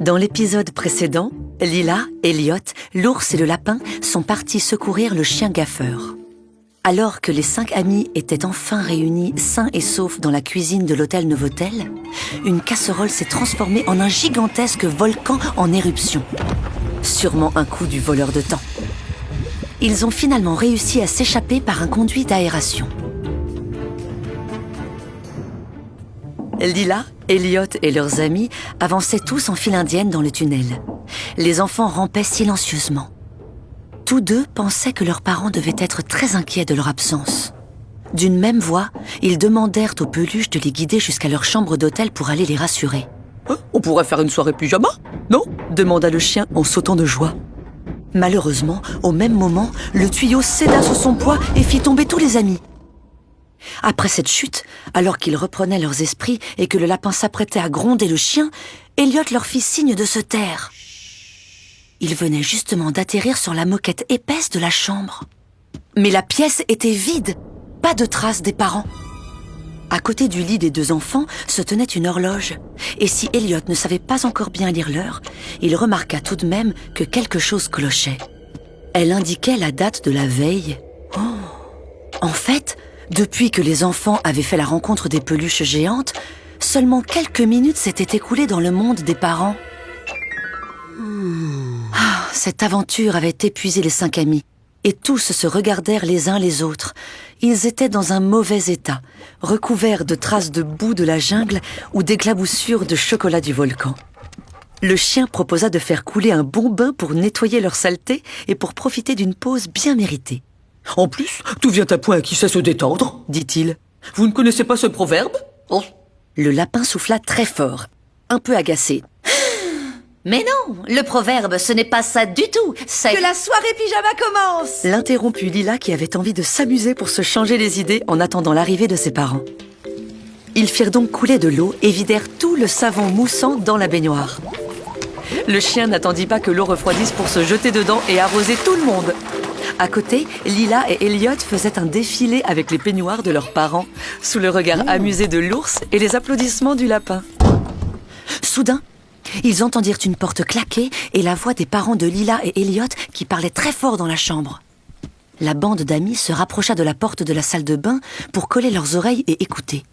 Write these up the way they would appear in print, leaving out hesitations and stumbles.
Dans l'épisode précédent, Lila, Elliot, l'ours et le lapin sont partis secourir le chien gaffeur. Alors que les 5 amis étaient enfin réunis sains et saufs dans la cuisine de l'hôtel Novotel, une casserole s'est transformée en un gigantesque volcan en éruption. Sûrement un coup du voleur de temps. Ils ont finalement réussi à s'échapper par un conduit d'aération. Lila, Elliot et leurs amis avançaient tous en file indienne dans le tunnel. Les enfants rampaient silencieusement. Tous deux pensaient que leurs parents devaient être très inquiets de leur absence. D'une même voix, ils demandèrent aux peluches de les guider jusqu'à leur chambre d'hôtel pour aller les rassurer. « On pourrait faire une soirée pyjama, non ?» demanda le chien en sautant de joie. Malheureusement, au même moment, le tuyau céda sous son poids et fit tomber tous les amis. Après cette chute, alors qu'ils reprenaient leurs esprits et que le lapin s'apprêtait à gronder le chien, Elliot leur fit signe de se taire. Il venait justement d'atterrir sur la moquette épaisse de la chambre. Mais la pièce était vide, pas de traces des parents. À côté du lit des 2 enfants se tenait une horloge. Et si Elliot ne savait pas encore bien lire l'heure, il remarqua tout de même que quelque chose clochait. Elle indiquait la date de la veille. Oh. En fait, depuis que les enfants avaient fait la rencontre des peluches géantes, seulement quelques minutes s'étaient écoulées dans le monde des parents. Cette aventure avait épuisé les 5 amis, et tous se regardèrent les uns les autres. Ils étaient dans un mauvais état, recouverts de traces de boue de la jungle ou d'éclaboussures de chocolat du volcan. Le chien proposa de faire couler un bon bain pour nettoyer leur saleté et pour profiter d'une pause bien méritée. « En plus, tout vient à point à qui sait se détendre, » dit-il. « Vous ne connaissez pas ce proverbe ?» Oh. Le lapin souffla très fort, un peu agacé. Mais non, le proverbe, ce n'est pas ça du tout, c'est... Que la soirée pyjama commence! L'interrompit Lila qui avait envie de s'amuser pour se changer les idées en attendant l'arrivée de ses parents. Ils firent donc couler de l'eau et vidèrent tout le savon moussant dans la baignoire. Le chien n'attendit pas que l'eau refroidisse pour se jeter dedans et arroser tout le monde. À côté, Lila et Elliot faisaient un défilé avec les peignoirs de leurs parents, sous le regard amusé de l'ours et les applaudissements du lapin. Soudain, ils entendirent une porte claquer et la voix des parents de Lila et Elliot qui parlaient très fort dans la chambre. La bande d'amis se rapprocha de la porte de la salle de bain pour coller leurs oreilles et écouter.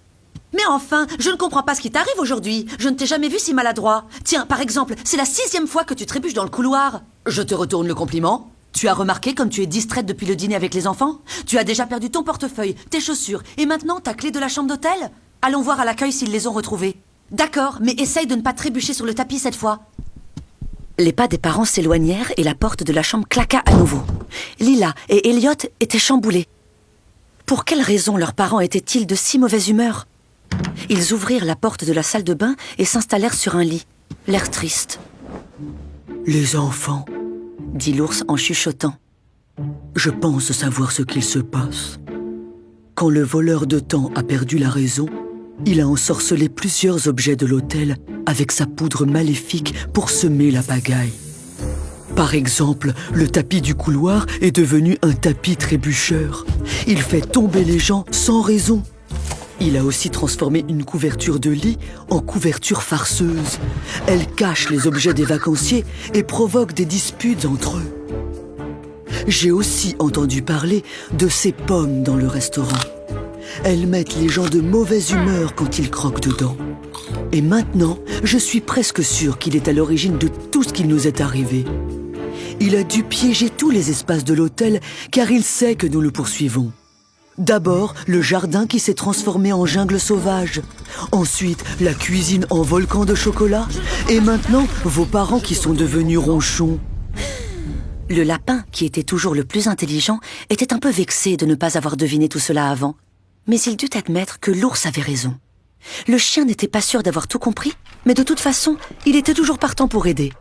Mais enfin, je ne comprends pas ce qui t'arrive aujourd'hui. Je ne t'ai jamais vu si maladroit. Tiens, par exemple, c'est la 6e fois que tu trébuches dans le couloir. Je te retourne le compliment. Tu as remarqué comme tu es distraite depuis le dîner avec les enfants? Tu as déjà perdu ton portefeuille, tes chaussures et maintenant ta clé de la chambre d'hôtel? Allons voir à l'accueil s'ils les ont retrouvées. D'accord, mais essaye de ne pas trébucher sur le tapis cette fois. Les pas des parents s'éloignèrent et la porte de la chambre claqua à nouveau. Lila et Elliot étaient chamboulés. Pour quelle raison leurs parents étaient-ils de si mauvaise humeur? Ils ouvrirent la porte de la salle de bain et s'installèrent sur un lit, l'air triste. « Les enfants, » dit l'ours en chuchotant. « Je pense savoir ce qu'il se passe. Quand le voleur de temps a perdu la raison, il a ensorcelé plusieurs objets de l'hôtel avec sa poudre maléfique pour semer la pagaille. Par exemple, le tapis du couloir est devenu un tapis trébucheur. Il fait tomber les gens sans raison. Il a aussi transformé une couverture de lit en couverture farceuse. Elle cache les objets des vacanciers et provoque des disputes entre eux. J'ai aussi entendu parler de ces pommes dans le restaurant. Elles mettent les gens de mauvaise humeur quand ils croquent dedans. Et maintenant, je suis presque sûre qu'il est à l'origine de tout ce qui nous est arrivé. Il a dû piéger tous les espaces de l'hôtel car il sait que nous le poursuivons. D'abord, le jardin qui s'est transformé en jungle sauvage. Ensuite, la cuisine en volcan de chocolat. Et maintenant, vos parents qui sont devenus ronchons. Le lapin, qui était toujours le plus intelligent, était un peu vexé de ne pas avoir deviné tout cela avant. Mais il dut admettre que l'ours avait raison. Le chien n'était pas sûr d'avoir tout compris, mais de toute façon, il était toujours partant pour aider.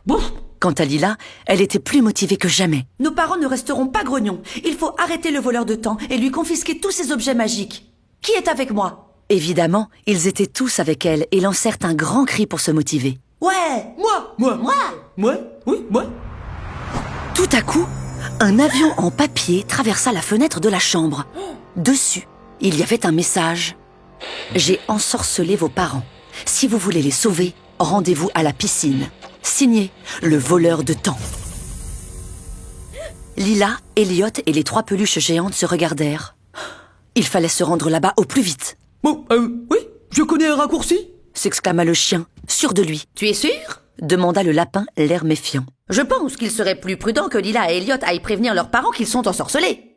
Quant à Lila, elle était plus motivée que jamais. Nos parents ne resteront pas grognons. Il faut arrêter le voleur de temps et lui confisquer tous ses objets magiques. Qui est avec moi? Évidemment, ils étaient tous avec elle et lancèrent un grand cri pour se motiver. Ouais, moi. Tout à coup, un avion en papier traversa la fenêtre de la chambre. Dessus, il y avait un message. « J'ai ensorcelé vos parents. Si vous voulez les sauver, rendez-vous à la piscine. signé le voleur de temps. Lila, Elliot et les 3 peluches géantes se regardèrent. Il fallait se rendre là-bas au plus vite. Bon, oui, je connais un raccourci. S'exclama le chien, sûr de lui. Tu es sûr? Demanda le lapin, l'air méfiant. Je pense qu'il serait plus prudent que Lila et Elliot aillent prévenir leurs parents qu'ils sont ensorcelés.